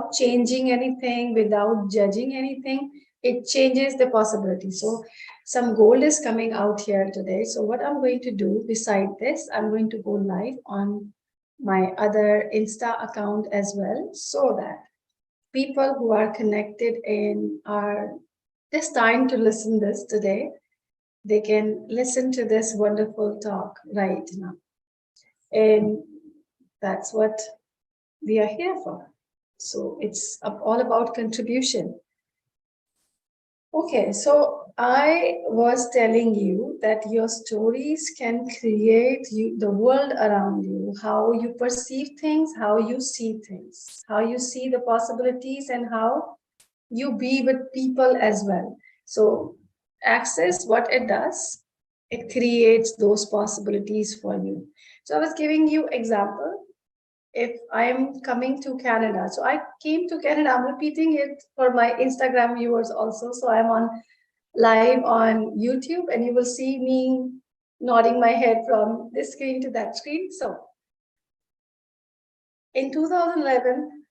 without changing anything, without judging anything, it changes the possibility. So some gold is coming out here today. So what I'm going to do beside this, I'm going to go live on my other Insta account as well, so that people who are connected and are just time to listen this today, they can listen to this wonderful talk right now. And that's what we are here for. So it's all about contribution. Okay, so I was telling you that your stories can create the world around you, how you perceive things, how you see things, how you see the possibilities, and how you be with people as well. So access, what it does, it creates those possibilities for you. So I was giving you example. If I'm coming to Canada, so I came to Canada, I'm repeating it for my Instagram viewers also. So I'm on live on YouTube, and you will see me nodding my head from this screen to that screen. So in 2011,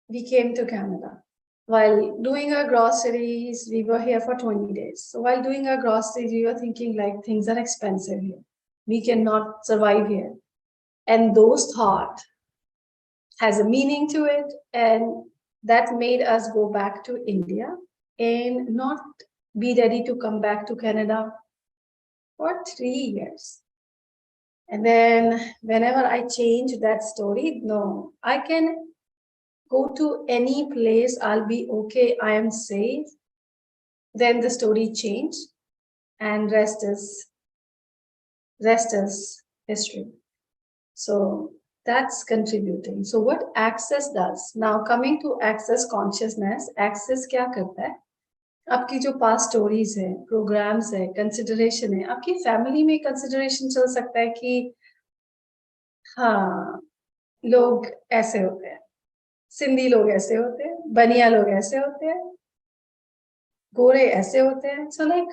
we came to Canada. While doing our groceries, we were here for 20 days. So while doing our groceries, we were thinking like things are expensive here. We cannot survive here. And those thoughts has a meaning to it, and that made us go back to India and not be ready to come back to Canada for 3 years. And then whenever I change that story, no, I can go to any place, I'll be okay, I am safe. Then the story changed, and rest is history. So that's contributing. So what access does, now coming to access consciousness, access क्या करता है, आपकी जो past stories है, programs है, consideration है, आपकी family में consideration चल सकता है कि हाँ लोग ऐसे होते हैं, सिंधी लोग ऐसे होते हैं, बनिया लोग ऐसे होते हैं, गोरे ऐसे होते हैं. So like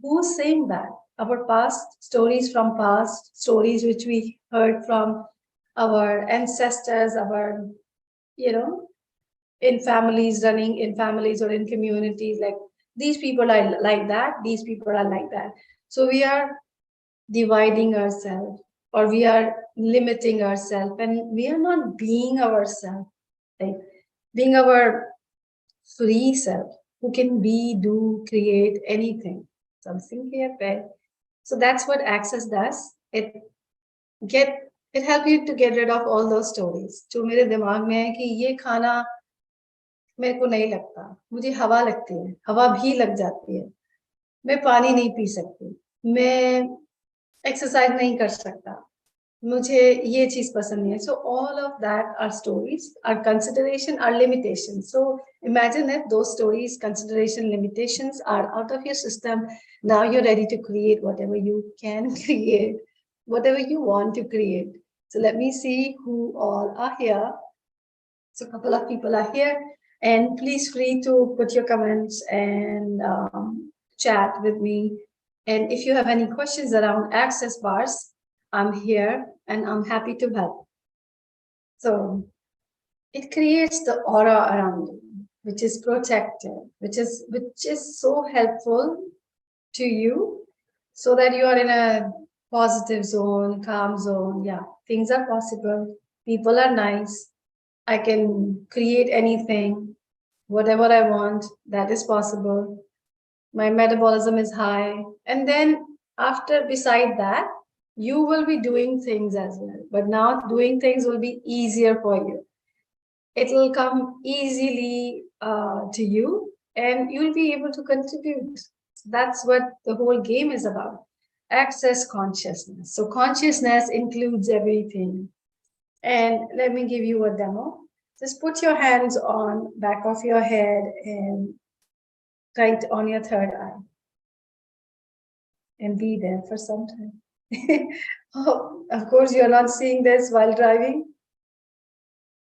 who's saying that? Our past stories from past, stories which we heard from our ancestors, our, in families, running in families or in communities, like these people are like that, these people are like that. So we are dividing ourselves, or we are limiting ourselves, and we are not being ourselves, like being our free self, who can be, do, create anything. Something here, right? So that's what access does. It helps you to get rid of all those stories. जो मेरे दिमाग में है कि ये खाना मेरे को नहीं लगता, मुझे हवा लगती है, हवा भी लग जाती है, मैं पानी नहीं पी सकती, मैं एक्सरसाइज नहीं कर सकता, मुझे ये चीज पसंद नहीं है. So all of that are stories, are consideration, are limitations. So imagine if those stories, consideration, limitations are out of your system. Now you're ready to create whatever you can create, whatever you want to create. So let me see who all are here. So a couple of people are here, and please free to put your comments and chat with me. And if you have any questions around access bars, I'm here and I'm happy to help. So it creates the aura around you, which is protective, which is so helpful to you, so that you are in a positive zone, calm zone. Yeah, things are possible. People are nice. I can create anything, whatever I want, that is possible. My metabolism is high. And then beside that, you will be doing things as well. But now doing things will be easier for you. It will come easily to you, and you'll be able to contribute. That's what the whole game is about. Access consciousness. So consciousness includes everything. And let me give you a demo. Just put your hands on back of your head and right on your third eye. And be there for some time. Oh, of course, you're not seeing this while driving.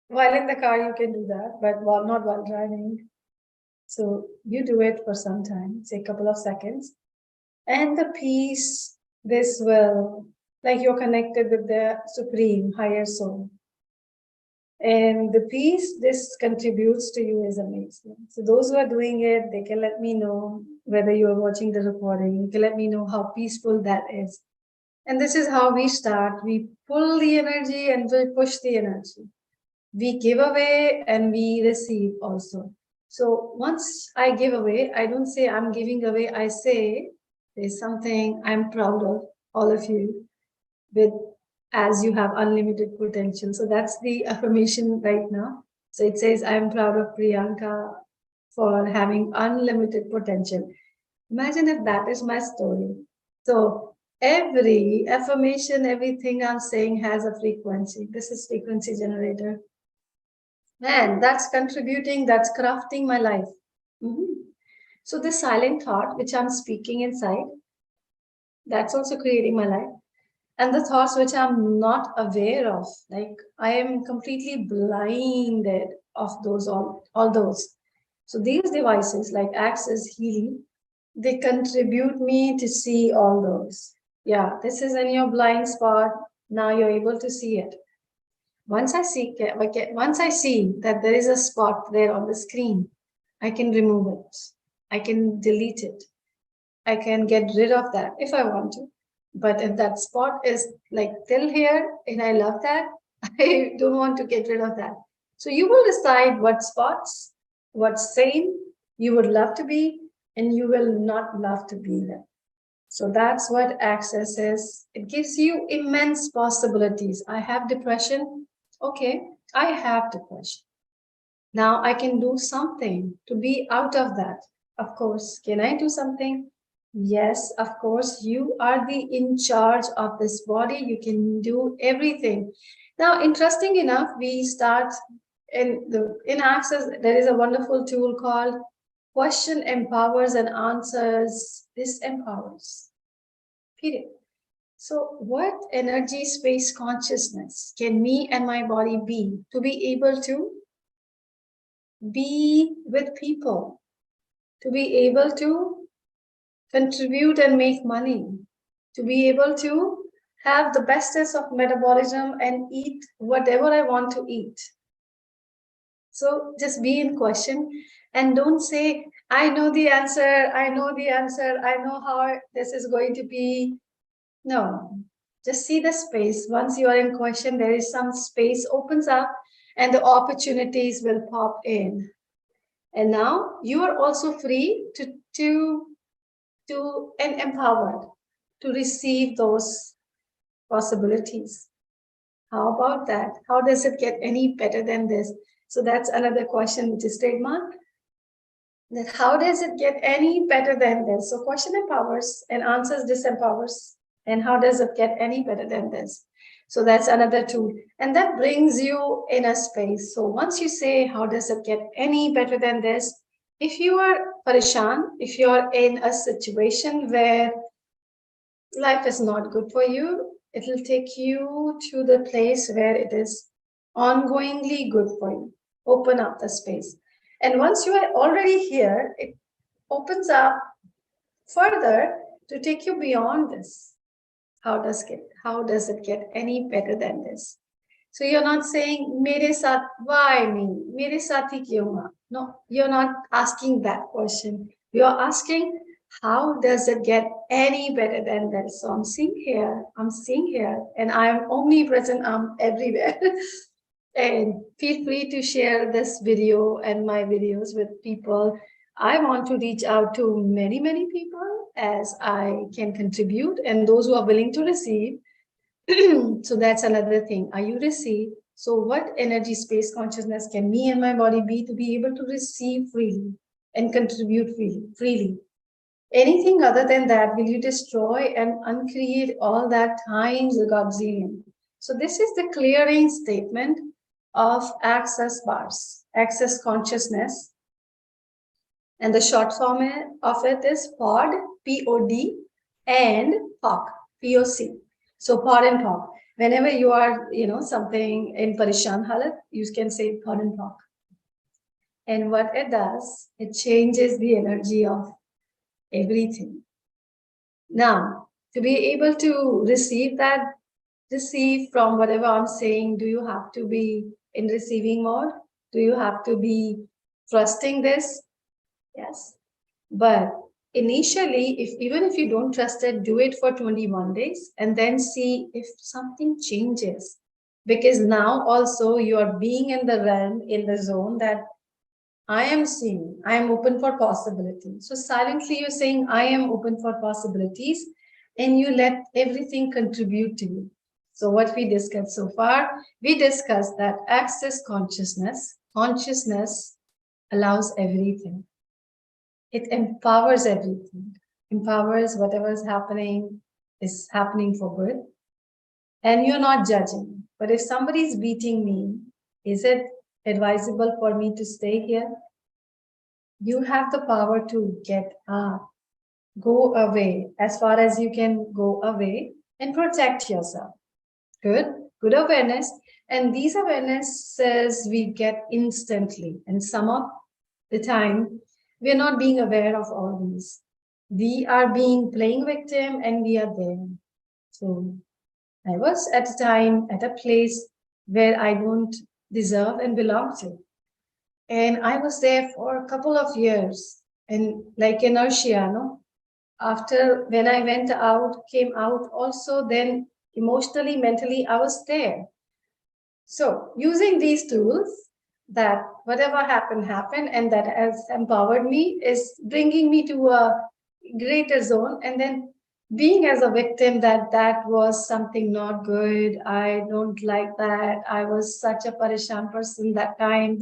While in the car, you can do that, but not while driving. So you do it for some time, say a couple of seconds. And the peace, this will, like you're connected with the supreme higher soul. And the peace this contributes to you is amazing. So those who are doing it, they can let me know whether you are watching the recording. You can let me know how peaceful that is. And this is how we start. We pull the energy and we push the energy. We give away and we receive also. So once I give away, I don't say I'm giving away. I say there's something I'm proud of, all of you, with as you have unlimited potential. So that's the affirmation right now. So it says, I'm proud of Priyanka for having unlimited potential. Imagine if that is my story. So every affirmation, everything I'm saying has a frequency. This is frequency generator. Man, that's contributing, that's crafting my life. So the silent thought, which I'm speaking inside, that's also creating my life. And the thoughts which I'm not aware of, like I am completely blinded of those, all those. So these devices like Access Healing, they contribute me to see all those. Yeah, this is in your blind spot. Now you're able to see it. Once I see that there is a spot there on the screen, I can remove it. I can delete it. I can get rid of that if I want to. But if that spot is like till here and I love that, I don't want to get rid of that. So you will decide what spots, what same you would love to be, and you will not love to be there. So that's what Access is. It gives you immense possibilities. I have depression. Okay, I have depression. Now I can do something to be out of that. Of course, can I do something? Yes, of course, you are the in charge of this body. You can do everything. Now, interesting enough, we start in Access, there is a wonderful tool called Question Empowers and Answers Disempowers. Period. So, what energy, space, consciousness can me and my body be to be able to be with people, to be able to contribute and make money, to be able to have the bestest of metabolism and eat whatever I want to eat. So just be in question and don't say, I know the answer, I know the answer, I know how this is going to be. No, just see the space. Once you are in question, there is some space opens up and the opportunities will pop in. And now you are also free to and empowered to receive those possibilities. How about that? How does it get any better than this? So that's another question which is trademark. That how does it get any better than this? So question empowers and answers disempowers. And how does it get any better than this? So that's another tool. And that brings you in a space. So once you say, how does it get any better than this? If you are parishan, if you are in a situation where life is not good for you, it will take you to the place where it is ongoingly good for you. Open up the space. And once you are already here, it opens up further to take you beyond this. How does it get any better than this? So you're not saying, Mere saath, why me? Mere saath hi kyun hua? No, you're not asking that question. You're asking, how does it get any better than this? So I'm seeing here, and I'm omnipresent, I'm everywhere. And feel free to share this video and my videos with people. I want to reach out to many, many people as I can contribute, and those who are willing to receive. So that's another thing. Are you receive? So what energy, space, consciousness can me and my body be to be able to receive freely and contribute freely? Anything other than that, will you destroy and uncreate all that times a godzillion? So this is the clearing statement of access bars, access consciousness. And the short form of it is POD, P-O-D, and POC, P-O-C. So POD and POC. Whenever you are, something in Parishan Halat, you can say POD and POC. And what it does, it changes the energy of everything. Now, to be able to receive from whatever I'm saying, do you have to be in receiving mode? Do you have to be trusting this? Yes. But initially, even if you don't trust it, do it for 21 days and then see if something changes. Because now also you are being in the realm, in the zone that I am seeing, I am open for possibilities. So silently you're saying, I am open for possibilities, and you let everything contribute to you. So what we discussed so far, we discussed that access consciousness. Consciousness allows everything. It empowers everything, empowers whatever is happening for good. And you're not judging. But if somebody is beating me, is it advisable for me to stay here? You have the power to get up, go away as far as you can go away and protect yourself. Good awareness. And these awarenesses we get instantly. And some of the time, we're not being aware of all these. We are being playing victim and we are there. So I was at a time, at a place where I don't deserve and belong to. And I was there for a couple of years. And like inertia, no? After when I went out, came out also, then emotionally, mentally, I was there. So using these tools, that whatever happened, and that has empowered me, is bringing me to a greater zone. And then being as a victim, that was something not good. I don't like that. I was such a parishan person that time.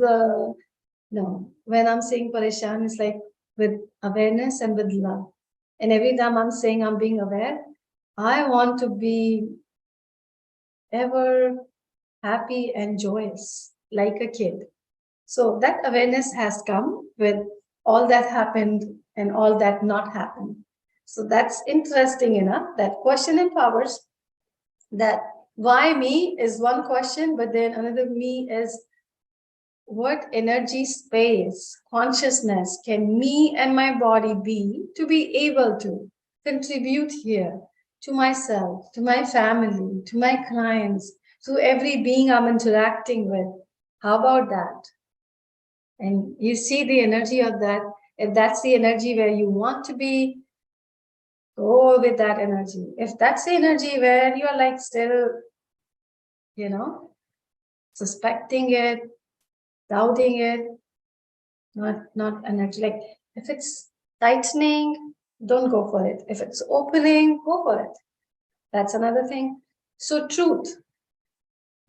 No, when I'm saying parishan, it's like with awareness and with love. And every time I'm saying I'm being aware, I want to be ever happy and joyous, like a kid. So that awareness has come with all that happened and all that not happened. So that's interesting enough. That question empowers. That why me is one question, but then another me is what energy, space, consciousness can me and my body be to be able to contribute here to myself, to my family, to my clients, to every being I'm interacting with. How about that? And you see the energy of that. If that's the energy where you want to be, go with that energy. If that's the energy where you're like still, suspecting it, doubting it, not energy. Like if it's tightening, don't go for it. If it's opening, go for it. That's another thing. So truth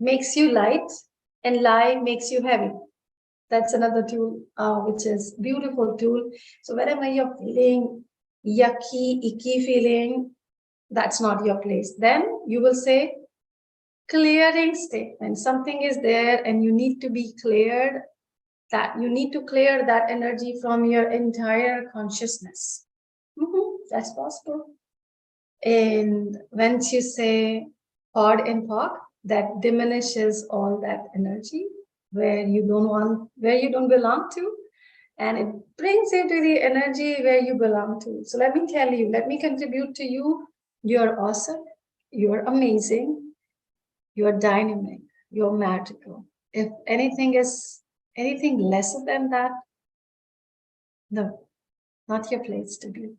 makes you light and lie makes you heavy. That's another tool, which is beautiful tool. So whenever you're feeling yucky, icky feeling, that's not your place. Then you will say clearing statement. Something is there and you need to be cleared. That you need to clear that energy from your entire consciousness. That's possible. And once you say hard and POC, that diminishes all that energy where you don't belong to, and it brings you to the energy where you belong to. So let me tell you, let me contribute to you. You're awesome. You're amazing. You're dynamic. You're magical. If anything is anything lesser than that, no, not your place to be.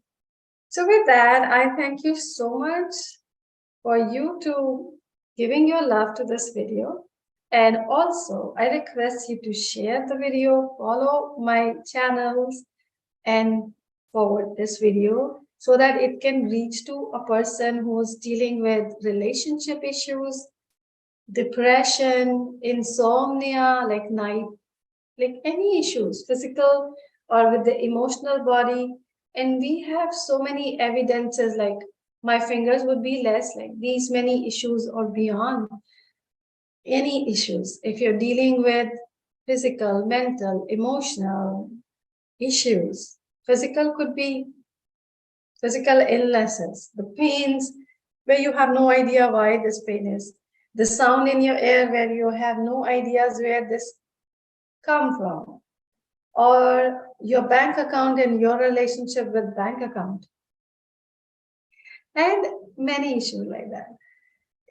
So with that, I thank you so much for you to giving your love to this video. And also, I request you to share the video, follow my channels, and forward this video so that it can reach to a person who's dealing with relationship issues, depression, insomnia, like night, like any issues, physical or with the emotional body. And we have so many evidences, like my fingers would be less, like these many issues or beyond any issues. If you're dealing with physical, mental, emotional issues, physical could be physical illnesses, the pains where you have no idea why this pain is, the sound in your ear where you have no ideas where this come from, or your bank account and your relationship with bank account, and many issues like that.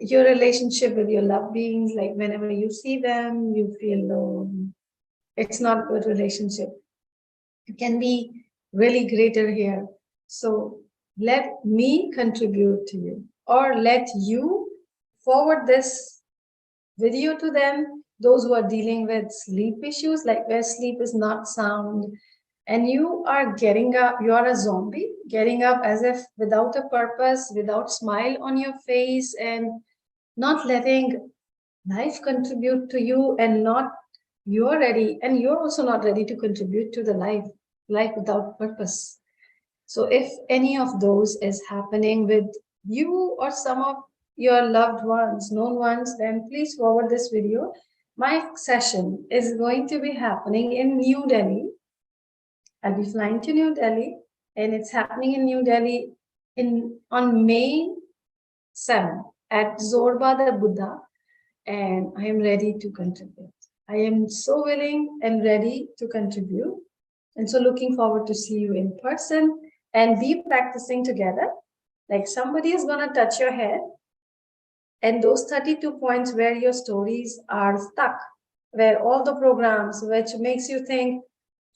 your relationship with your loved beings, like whenever you see them, you feel low. It's not a good relationship. It can be really greater here. So let me contribute to you, or let you forward this video to them, those who are dealing with sleep issues, like where sleep is not sound, and you are getting up, you are a zombie, getting up as if without a purpose, without smile on your face, and not letting life contribute to you, and not you're ready, and you're also not ready to contribute to the life without purpose. So if any of those is happening with you or some of your loved ones, known ones, then please forward this video. My session is going to be happening in New Delhi. I'll be flying to New Delhi, and it's happening in New Delhi on May 7th at Zorba the Buddha, and I am ready to contribute. I am so willing and ready to contribute. And so looking forward to see you in person and be practicing together. Like somebody is going to touch your head, and those 32 points where your stories are stuck, where all the programs which makes you think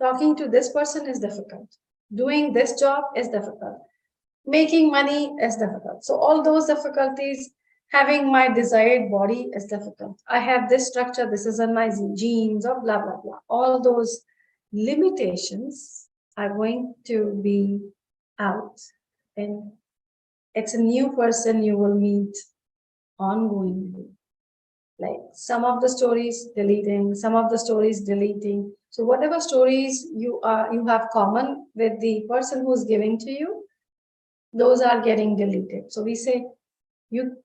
talking to this person is difficult, doing this job is difficult, making money is difficult. So all those difficulties, having my desired body is difficult. I have this structure, this is in my genes, or blah, blah, blah. All those limitations are going to be out. And it's a new person you will meet ongoingly. Like some of the stories deleting, some of the stories deleting. So whatever stories you have common with the person who's giving to you, those are getting deleted. So we say you,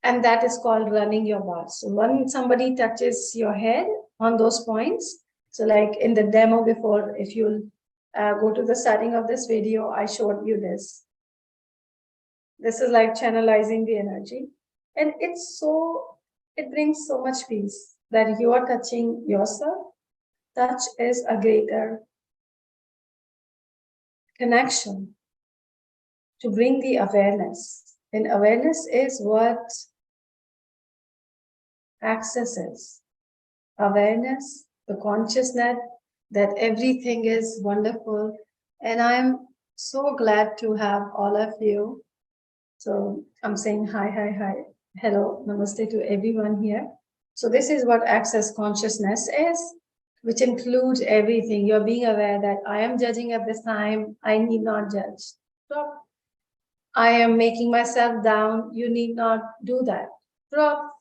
and that is called running your bars. So when somebody touches your head on those points, so like in the demo before, if you'll go to the starting of this video, I showed you this. This is like channelizing the energy. And it brings so much peace that you are touching yourself. Touch is a greater connection to bring the awareness. And awareness is what access is. Awareness, the consciousness that everything is wonderful. And I'm so glad to have all of you. So I'm saying hi, hello, namaste to everyone here. So this is what access consciousness is, which includes everything. You're being aware that I am judging at this time, I need not judge. Stop. I am making myself down, you need not do that. Drop.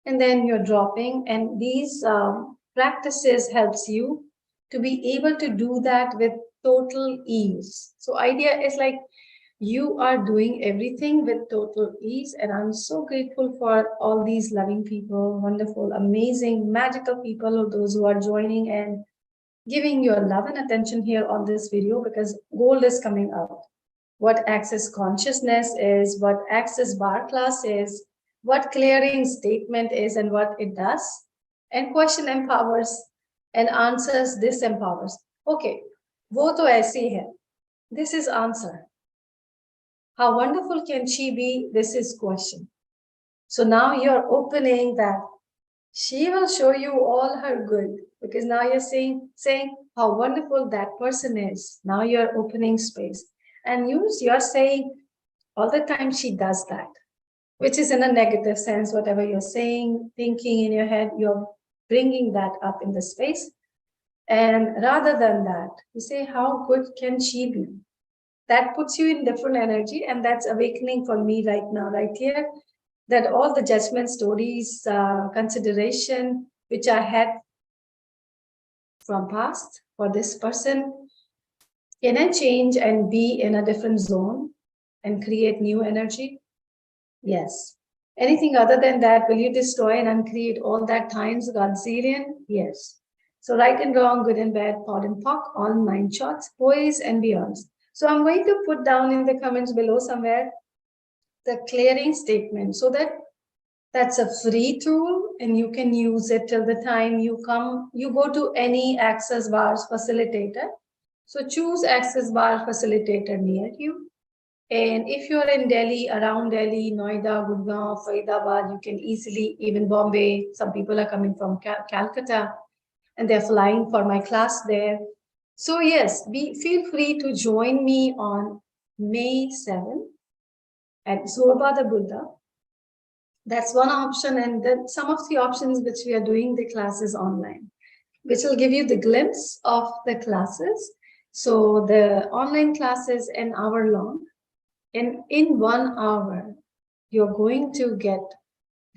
And then you're dropping, and these practices helps you to be able to do that with total ease. So idea is like you are doing everything with total ease, and I'm so grateful for all these loving people, wonderful, amazing, magical people, those who are joining and giving your love and attention here on this video, because gold is coming out. What access consciousness is, what access bar class is, what clearing statement is, and what it does. And question empowers and answers disempowers. Okay, wo to aisi hai. This is answer. How wonderful can she be? This is question. So now you're opening that. She will show you all her good, because now you're saying how wonderful that person is. Now you're opening space. And you're saying all the time she does that, which is in a negative sense. Whatever you're saying, thinking in your head, you're bringing that up in the space. And rather than that, you say, how good can she be? That puts you in different energy, and that's awakening for me right now, right here, that all the judgment stories, consideration, which I had from past for this person, can I change and be in a different zone and create new energy? Yes. Anything other than that, will you destroy and uncreate all that times Godzillion? Yes. So right and wrong, good and bad, thought and talk, all 9 shots, poise and beyonds. So I'm going to put down in the comments below somewhere the clearing statement, so that that's a free tool and you can use it till the time you go to any access bars facilitator. So choose access bar facilitator near you. And if you're in Delhi, around Delhi, Noida, Gurgaon, Faridabad, you can easily, even Bombay, some people are coming from Calcutta and they're flying for my class there. So yes, feel free to join me on May 7th at Zorba the Buddha. That's one option. And then some of the options which we are doing the classes online, which will give you the glimpse of the classes. So the online class is an hour long. And in 1 hour, you're going to get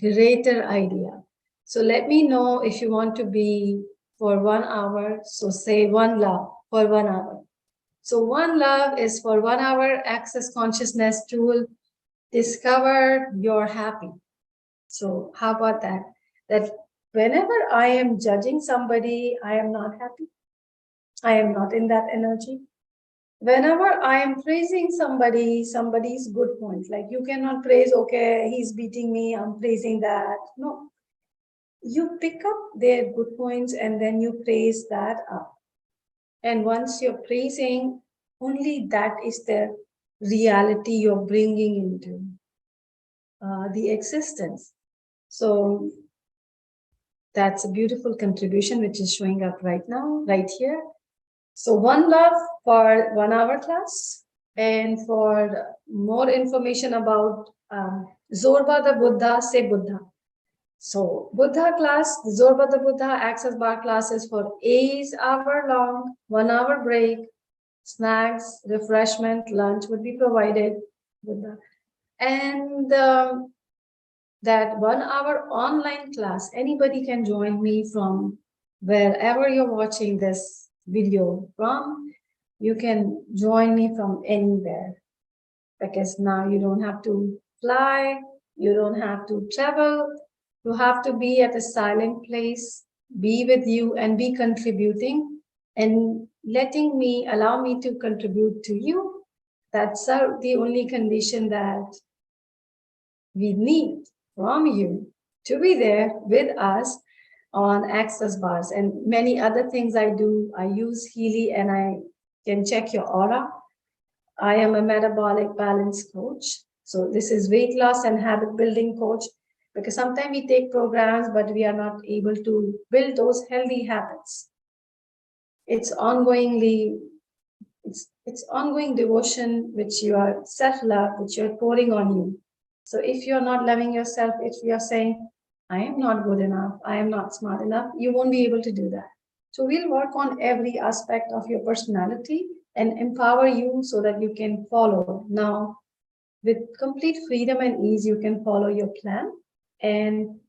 greater idea. So let me know if you want to be for 1 hour. So say one love for 1 hour. So one love is for 1 hour access consciousness tool. Discover you're happy. So how about that? That whenever I am judging somebody, I am not happy. I am not in that energy. Whenever I am praising somebody, somebody's good points, like you cannot praise, okay, he's beating me, I'm praising that. No, you pick up their good points and then you praise that up. And once you're praising, only that is the reality you're bringing into the existence. So that's a beautiful contribution which is showing up right now, right here. So one love for 1 hour class. And for more information about Zorba the Buddha, say Buddha. So Buddha class, Zorba the Buddha access bar classes for 8 hour long, 1 hour break, snacks, refreshment, lunch would be provided. Buddha. And that 1 hour online class, anybody can join me from wherever you're watching this video from. You can join me from anywhere because now you don't have to fly, you don't have to travel, you have to be at a silent place, be with you and be contributing and allow me to contribute to you. That's the only condition that we need from you to be there with us on access bars and many other things I do. I use Healy and I can check your aura. I am a metabolic balance coach. So this is weight loss and habit building coach because sometimes we take programs, but we are not able to build those healthy habits. It's it's ongoing devotion, which you are self-love, which you're pouring on you. So if you're not loving yourself, if you're saying, I am not good enough, I am not smart enough, you won't be able to do that. So we'll work on every aspect of your personality and empower you so that you can follow. Now, with complete freedom and ease, you can follow your plan and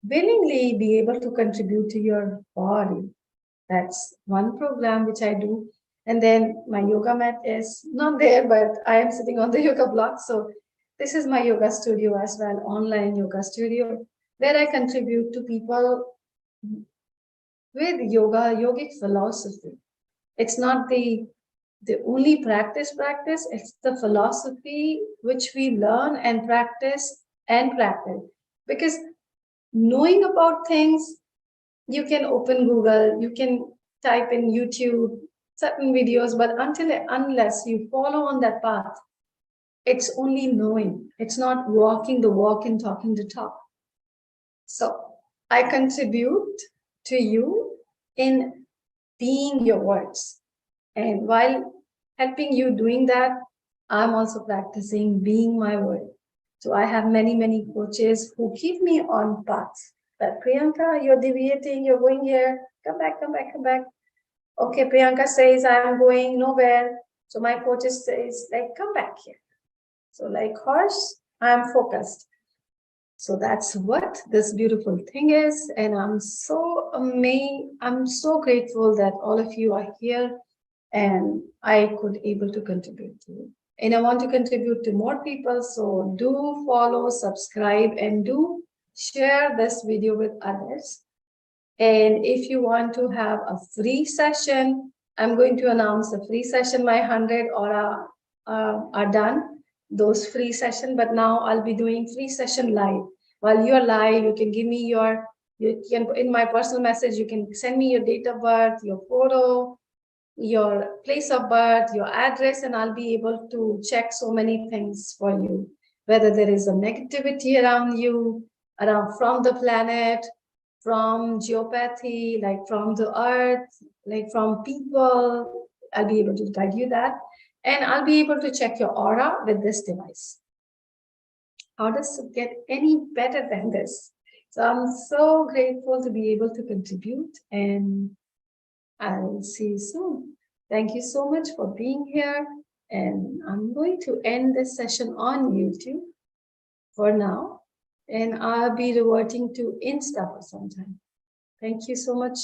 willingly be able to contribute to your body. That's one program which I do. And then my yoga mat is not there, but I am sitting on the yoga block. So this is my yoga studio as well, online yoga studio, where I contribute to people with yogic philosophy. It's not the only practice, it's the philosophy which we learn and practice. Because knowing about things, you can open Google, you can type in YouTube, certain videos, but unless you follow on that path, it's only knowing. It's not walking the walk and talking the talk. So I contribute to you in being your words. And while helping you doing that, I'm also practicing being my word. So I have many coaches who keep me on path. But Priyanka, you're deviating, you're going here, come back. Okay, Priyanka says I'm going nowhere. So my coach says, like, come back here. So like horse, I'm focused. So that's what this beautiful thing is. And I'm so amazed. I'm so grateful that all of you are here and I could able to contribute to you. And I want to contribute to more people. So do follow, subscribe, and do share this video with others. And if you want to have a free session, I'm going to announce a free session. My 100 aura are done, those free session, but now I'll be doing free session live. While you're live, you can give me you can, in my personal message, you can send me your date of birth, your photo, your place of birth, your address, and I'll be able to check so many things for you. Whether there is a negativity around you, around from the planet, from geopathy, like from the earth, like from people, I'll be able to guide you that. And I'll be able to check your aura with this device. How does it get any better than this? So I'm so grateful to be able to contribute, and I'll see you soon. Thank you so much for being here. And I'm going to end this session on YouTube for now. And I'll be reverting to Insta for some time. Thank you so much.